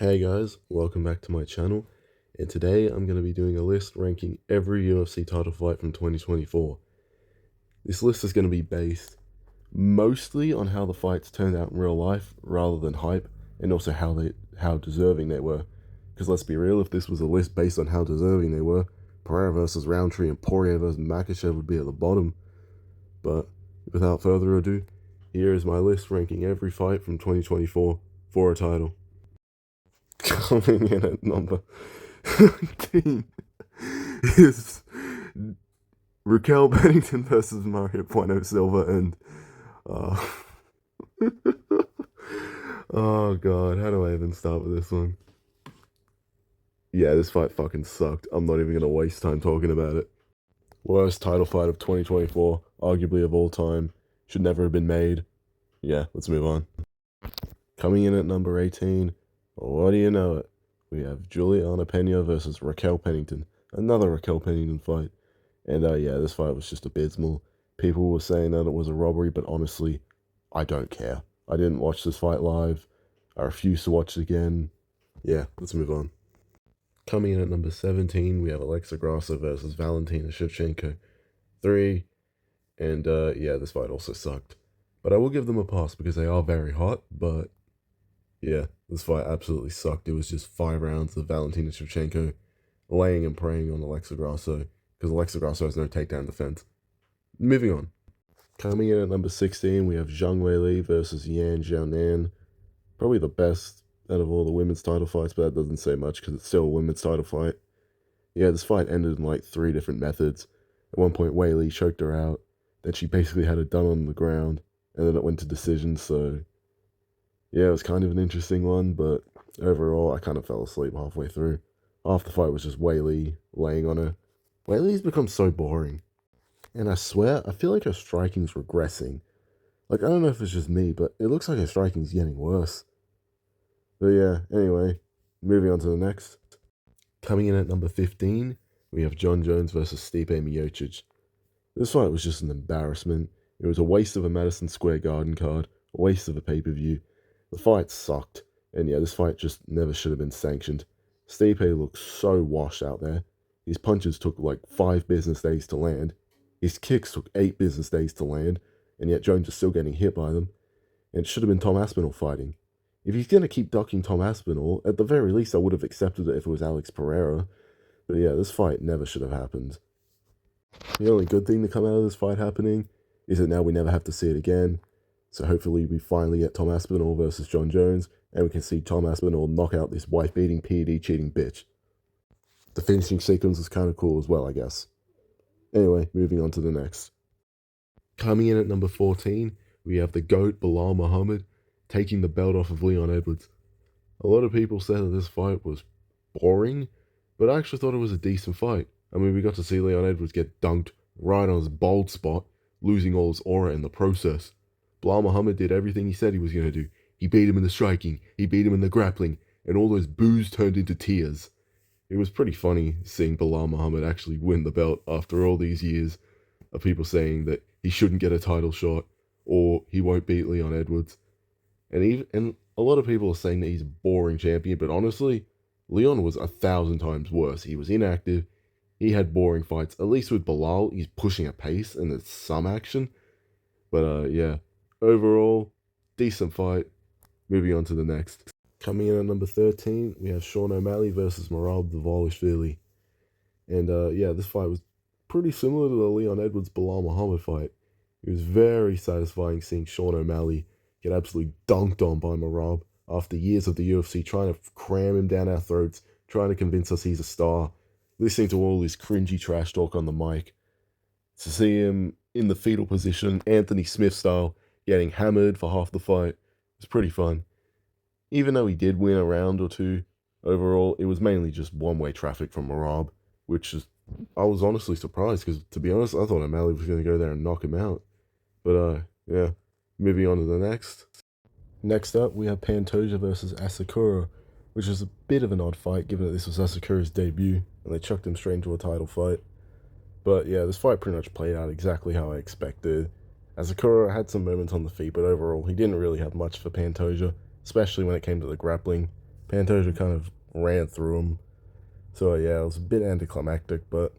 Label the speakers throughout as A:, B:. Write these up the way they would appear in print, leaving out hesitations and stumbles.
A: Hey guys, welcome back to my channel, and today I'm going to be doing a list ranking every UFC title fight from 2024. This list is going to be based mostly on how the fights turned out in real life rather than hype, and also how deserving they were. Because let's be real, if this was a list based on how deserving they were, Pereira versus Roundtree and Poirier versus Makhachev would be at the bottom. But without further ado, here is my list ranking every fight from 2024 for a title. Coming in at number 19 is Raquel Pennington versus Maria Bueno Silva, and uh, oh god, how do I even start with this one? Yeah, this fight fucking sucked. I'm not even gonna waste time talking about it. Worst title fight of 2024, arguably of all time. Should never have been made. Yeah, let's move on. Coming in at number 18, what do you know it? We have Juliana Pena versus Raquel Pennington. Another Raquel Pennington fight. And yeah, this fight was just abysmal. People were saying that it was a robbery, but honestly, I don't care. I didn't watch this fight live. I refuse to watch it again. Yeah, let's move on. Coming in at number 17, we have Alexa Grasso versus Valentina Shevchenko. 3. And yeah, this fight also sucked. But I will give them a pass because they are very hot, but yeah, this fight absolutely sucked. It was just 5 rounds of Valentina Shevchenko laying and praying on Alexa Grasso because Alexa Grasso has no takedown defense. Moving on. Coming in at number 16, we have Zhang Weili versus Yan Xiaonan. Probably the best out of all the women's title fights, but that doesn't say much because it's still a women's title fight. Yeah, this fight ended in like 3 different methods. At one point, Weili choked her out. Then she basically had it done on the ground, and then it went to decision, so yeah, it was kind of an interesting one, but overall, I kind of fell asleep halfway through. Half the fight was just Weili laying on her. Weili's become so boring. And I swear, I feel like her striking's regressing. Like, I don't know if it's just me, but it looks like her striking's getting worse. But yeah, anyway, moving on to the next. Coming in at number 15, we have John Jones versus Stipe Miocic. This fight was just an embarrassment. It was a waste of a Madison Square Garden card, a waste of a pay-per-view. The fight sucked, and yeah, this fight just never should have been sanctioned. Stipe looked so washed out there. His punches took like 5 business days to land. His kicks took 8 business days to land, and yet Jones is still getting hit by them. And it should have been Tom Aspinall fighting. If he's going to keep ducking Tom Aspinall, at the very least I would have accepted it if it was Alex Pereira. But yeah, this fight never should have happened. The only good thing to come out of this fight happening is that now we never have to see it again. So hopefully we finally get Tom Aspinall versus John Jones, and we can see Tom Aspinall knock out this wife-beating, PED cheating bitch. The finishing sequence is kind of cool as well, I guess. Anyway, moving on to the next. Coming in at number 14, we have the GOAT Bilal Muhammad taking the belt off of Leon Edwards. A lot of people said that this fight was boring, but I actually thought it was a decent fight. I mean, we got to see Leon Edwards get dunked right on his bald spot, losing all his aura in the process. Bilal Muhammad did everything he said he was going to do. He beat him in the striking, he beat him in the grappling, and all those boos turned into tears. It was pretty funny seeing Bilal Muhammad actually win the belt after all these years of people saying that he shouldn't get a title shot or he won't beat Leon Edwards. And a lot of people are saying that he's a boring champion, but honestly, Leon was 1,000 times worse. He was inactive. He had boring fights. At least with Bilal, he's pushing a pace and there's some action. But yeah, overall, decent fight. Moving on to the next. Coming in at number 13, we have Sean O'Malley versus Merab Dvalishvili. And yeah, this fight was pretty similar to the Leon Edwards Bilal Muhammad fight. It was very satisfying seeing Sean O'Malley get absolutely dunked on by Merab after years of the UFC trying to cram him down our throats, trying to convince us he's a star, listening to all his cringy trash talk on the mic. To see him in the fetal position, Anthony Smith style, getting hammered for half the fight, was pretty fun. Even though he did win a round or two, overall, it was mainly just one-way traffic from Merab, which is, I was honestly surprised, because to be honest, I thought O'Malley was going to go there and knock him out. But yeah, moving on to the next. Next up, we have Pantoja versus Asakura, which was a bit of an odd fight, given that this was Asakura's debut, and they chucked him straight into a title fight. But yeah, this fight pretty much played out exactly how I expected. Asakura had some moments on the feet, but overall, he didn't really have much for Pantoja, especially when it came to the grappling. Pantoja kind of ran through him. So yeah, it was a bit anticlimactic, but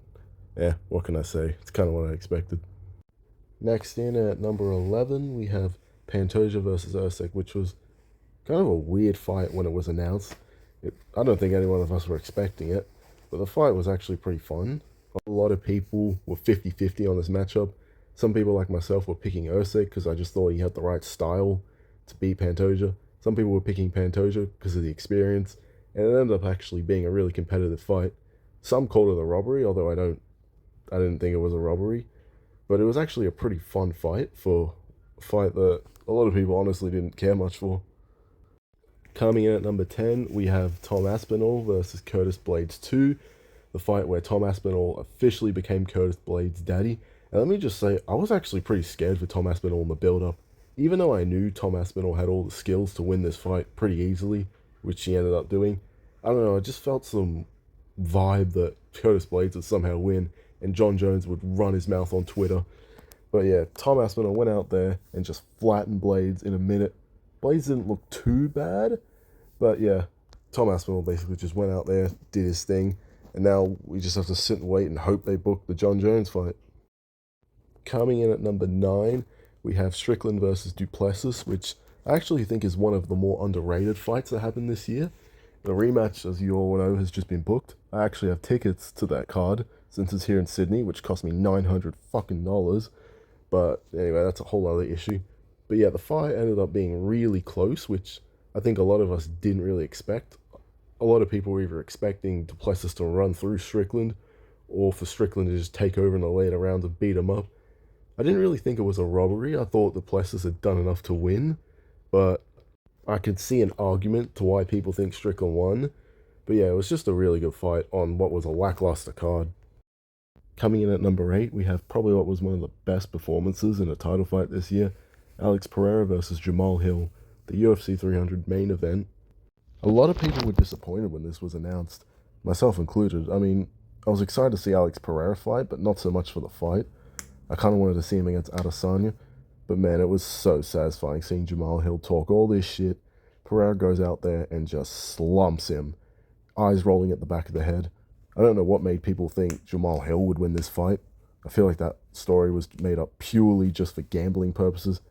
A: yeah, what can I say? It's kind of what I expected. Next in at number 11, we have Pantoja versus Usyk, which was kind of a weird fight when it was announced. I don't think any one of us were expecting it, but the fight was actually pretty fun. A lot of people were 50-50 on this matchup. Some people, like myself, were picking Usyk because I just thought he had the right style to beat Pantoja. Some people were picking Pantoja because of the experience, and it ended up actually being a really competitive fight. Some called it a robbery, although I didn't think it was a robbery. But it was actually a pretty fun fight for a fight that a lot of people honestly didn't care much for. Coming in at number 10, we have Tom Aspinall versus Curtis Blades 2, the fight where Tom Aspinall officially became Curtis Blades' daddy. And let me just say, I was actually pretty scared for Tom Aspinall in the build-up. Even though I knew Tom Aspinall had all the skills to win this fight pretty easily, which he ended up doing, I don't know, I just felt some vibe that Curtis Blades would somehow win and John Jones would run his mouth on Twitter. But yeah, Tom Aspinall went out there and just flattened Blades in a minute. Blades didn't look too bad, but yeah, Tom Aspinall basically just went out there, did his thing, and now we just have to sit and wait and hope they book the John Jones fight. Coming in at number 9, we have Strickland versus Duplessis, which I actually think is one of the more underrated fights that happened this year. The rematch, as you all know, has just been booked. I actually have tickets to that card since it's here in Sydney, which cost me $900. But anyway, that's a whole other issue. But yeah, the fight ended up being really close, which I think a lot of us didn't really expect. A lot of people were either expecting Duplessis to run through Strickland or for Strickland to just take over in the later rounds and beat him up. I didn't really think it was a robbery. I thought Duplessis had done enough to win, but I could see an argument to why people think Strickland won. But yeah, it was just a really good fight on what was a lackluster card. Coming in at number 8, we have probably what was one of the best performances in a title fight this year, Alex Pereira versus Jamal Hill, the UFC 300 main event. A lot of people were disappointed when this was announced, myself included. I mean, I was excited to see Alex Pereira fight, but not so much for the fight. I kind of wanted to see him against Adesanya, but man, it was so satisfying seeing Jamal Hill talk all this shit. Pereira goes out there and just slumps him, eyes rolling at the back of the head. I don't know what made people think Jamal Hill would win this fight. I feel like that story was made up purely just for gambling purposes.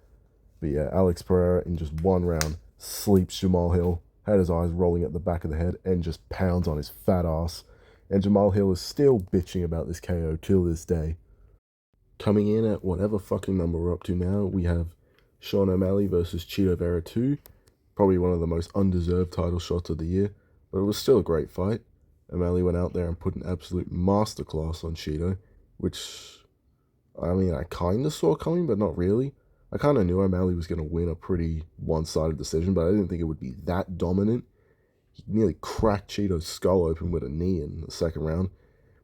A: But yeah, Alex Pereira in just one round sleeps Jamal Hill, had his eyes rolling at the back of the head, and just pounds on his fat ass. And Jamal Hill is still bitching about this KO till this day. Coming in at whatever fucking number we're up to now, we have Sean O'Malley versus Chito Vera 2. Probably one of the most undeserved title shots of the year, but it was still a great fight. O'Malley went out there and put an absolute masterclass on Chito, which, I mean, I kind of saw coming, but not really. I kind of knew O'Malley was going to win a pretty one-sided decision, but I didn't think it would be that dominant. He nearly cracked Chito's skull open with a knee in the second round,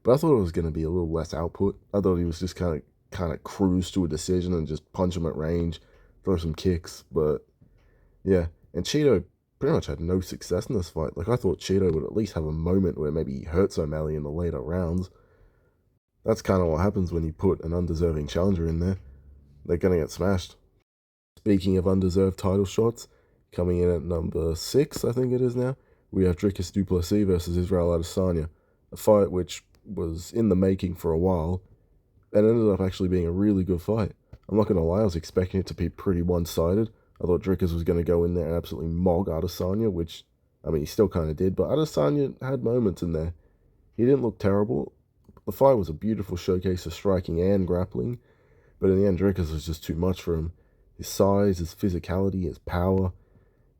A: but I thought it was going to be a little less output. I thought he was just kind of cruise to a decision and just punch him at range, throw some kicks, but yeah. And Chito pretty much had no success in this fight. Like, I thought Chito would at least have a moment where maybe he hurts O'Malley in the later rounds. That's kind of what happens when you put an undeserving challenger in there. They're going to get smashed. Speaking of undeserved title shots, coming in at number 6, I think it is now, we have Dricus du Plessis versus Israel Adesanya, a fight which was in the making for a while, and ended up actually being a really good fight. I'm not going to lie, I was expecting it to be pretty one-sided. I thought Dricus was going to go in there and absolutely mog Adesanya, which, I mean, he still kind of did, but Adesanya had moments in there. He didn't look terrible. The fight was a beautiful showcase of striking and grappling, but in the end, Dricus was just too much for him. His size, his physicality, his power.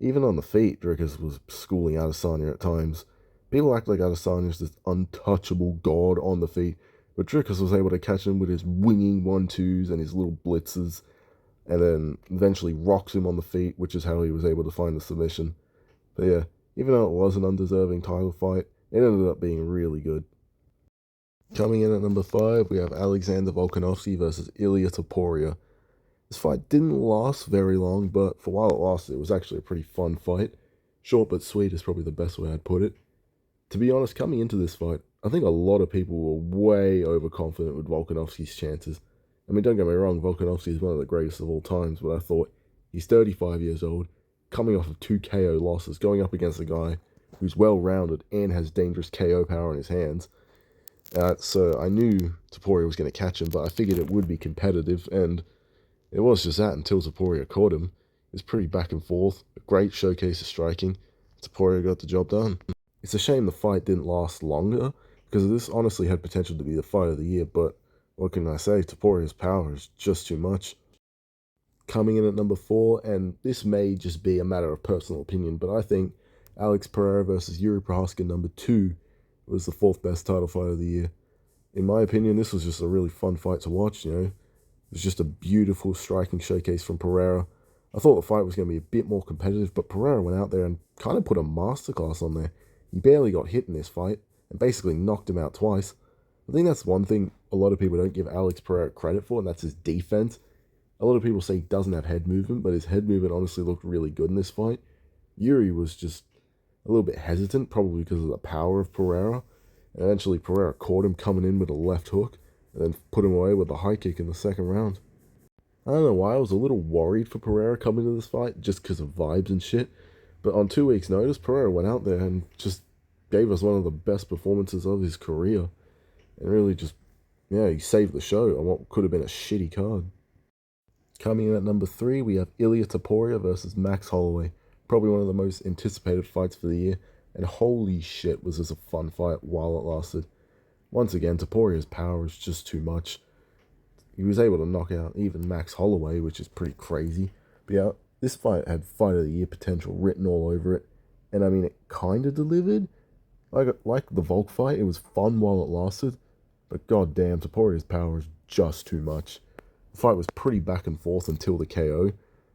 A: Even on the feet, Dricus was schooling Adesanya at times. People act like Adesanya is this untouchable god on the feet, but Dricus was able to catch him with his winging 1-2s and his little blitzes, and then eventually rocks him on the feet, which is how he was able to find the submission. But yeah, even though it was an undeserving title fight, it ended up being really good. Coming in at number 5, we have Alexander Volkanovski versus Ilia Topuria. This fight didn't last very long, but for while it lasted, it was actually a pretty fun fight. Short but sweet is probably the best way I'd put it. To be honest, coming into this fight, I think a lot of people were way overconfident with Volkanovski's chances. I mean, don't get me wrong, Volkanovski is one of the greatest of all times, but I thought he's 35 years old, coming off of 2 KO losses, going up against a guy who's well-rounded and has dangerous KO power in his hands. So I knew Topuria was going to catch him, but I figured it would be competitive, and it was just that until Topuria caught him. It was pretty back and forth, a great showcase of striking. Topuria got the job done. It's a shame the fight didn't last longer, because this honestly had potential to be the fight of the year, but what can I say? Topuria's power is just too much. Coming in at number 4, and this may just be a matter of personal opinion, but I think Alex Pereira versus Yuri Prochazka number 2 was the 4th best title fight of the year. In my opinion, this was just a really fun fight to watch, you know. It was just a beautiful striking showcase from Pereira. I thought the fight was going to be a bit more competitive, but Pereira went out there and kind of put a masterclass on there. He barely got hit in this fight and basically knocked him out twice. I think that's one thing a lot of people don't give Alex Pereira credit for, and that's his defense. A lot of people say he doesn't have head movement, but his head movement honestly looked really good in this fight. Yuri was just a little bit hesitant, probably because of the power of Pereira. And eventually Pereira caught him coming in with a left hook, and then put him away with a high kick in the second round. I don't know why, I was a little worried for Pereira coming to this fight, just because of vibes and shit. But on 2 weeks' notice, Pereira went out there and just gave us one of the best performances of his career. And really just, yeah, he saved the show on what could have been a shitty card. Coming in at number 3, we have Ilia Topuria versus Max Holloway. Probably one of the most anticipated fights for the year. And holy shit, was this a fun fight while it lasted. Once again, Topuria's power is just too much. He was able to knock out even Max Holloway, which is pretty crazy. But yeah, this fight had Fight of the Year potential written all over it. And I mean, it kind of delivered. Like the Volk fight, it was fun while it lasted. But goddamn, Topuria's power is just too much. The fight was pretty back and forth until the KO.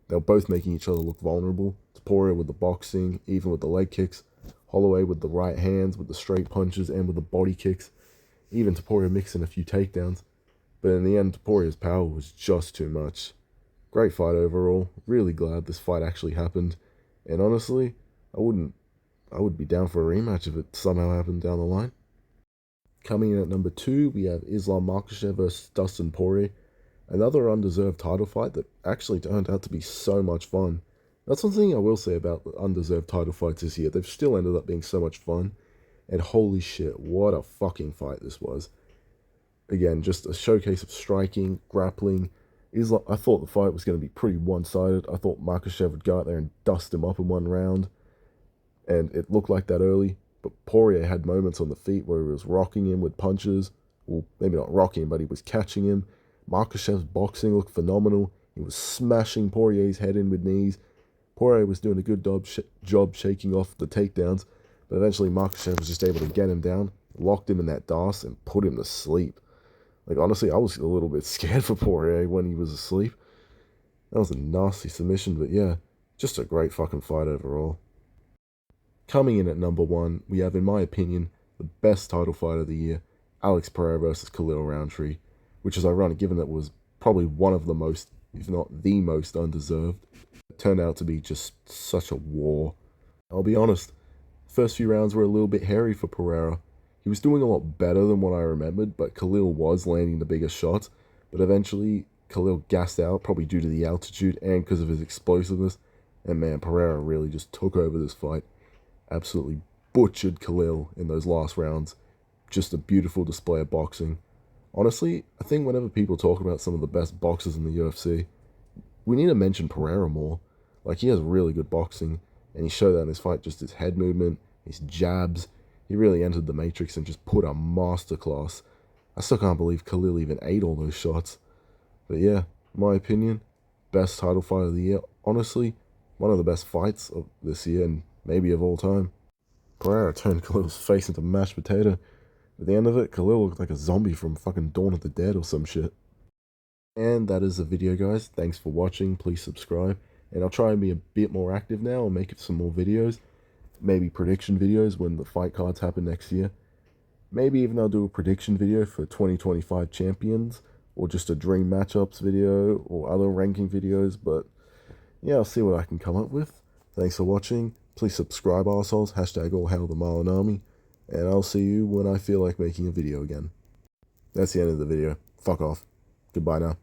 A: They were both making each other look vulnerable. Topuria with the boxing, even with the leg kicks. Holloway with the right hands, with the straight punches, and with the body kicks. Even Topuria mixing a few takedowns. But in the end, Topuria's power was just too much. Great fight overall. Really glad this fight actually happened. And honestly, I would be down for a rematch if it somehow happened down the line. Coming in at number 2, we have Islam Makhachev versus Dustin Poirier. Another undeserved title fight that actually turned out to be so much fun. That's one thing I will say about the undeserved title fights this year. They've still ended up being so much fun. And holy shit, what a fucking fight this was. Again, just a showcase of striking, grappling. I thought the fight was going to be pretty one-sided. I thought Makhachev would go out there and dust him up in one round. And it looked like that early. But Poirier had moments on the feet where he was rocking him with punches. Well, maybe not rocking him, but he was catching him. Makhachev's boxing looked phenomenal. He was smashing Poirier's head in with knees. Poirier was doing a good job shaking off the takedowns. But eventually Makhachev was just able to get him down, locked him in that DAS, and put him to sleep. Like, honestly, I was a little bit scared for Poirier when he was asleep. That was a nasty submission, but yeah, just a great fucking fight overall. Coming in at number 1, we have, in my opinion, the best title fight of the year, Alex Pereira versus Khalil Rountree, which is ironic given that it was probably one of the most, if not the most, undeserved. It turned out to be just such a war. I'll be honest, the first few rounds were a little bit hairy for Pereira. He was doing a lot better than what I remembered, but Khalil was landing the bigger shots. But eventually, Khalil gassed out, probably due to the altitude and because of his explosiveness. And man, Pereira really just took over this fight. Absolutely butchered Khalil in those last rounds. Just a beautiful display of boxing. Honestly, I think whenever people talk about some of the best boxers in the UFC, we need to mention Pereira more. Like, he has really good boxing, and he showed that in his fight, just his head movement, his jabs. He really entered the matrix and just put a masterclass. I still can't believe Khalil even ate all those shots. But yeah, in my opinion, best title fight of the year. Honestly, one of the best fights of this year and maybe of all time. Pereira turned Khalil's face into mashed potato. At the end of it, Khalil looked like a zombie from fucking Dawn of the Dead or some shit. And that is the video, guys. Thanks for watching. Please subscribe. And I'll try and be a bit more active now and make some more videos. Maybe prediction videos when the fight cards happen next year. Maybe even I'll do a prediction video for 2025 champions. Or just a dream matchups video or other ranking videos. But yeah, I'll see what I can come up with. Thanks for watching. Please subscribe, arseholes. Hashtag all hail the Marlin Army. And I'll see you when I feel like making a video again. That's the end of the video. Fuck off. Goodbye now.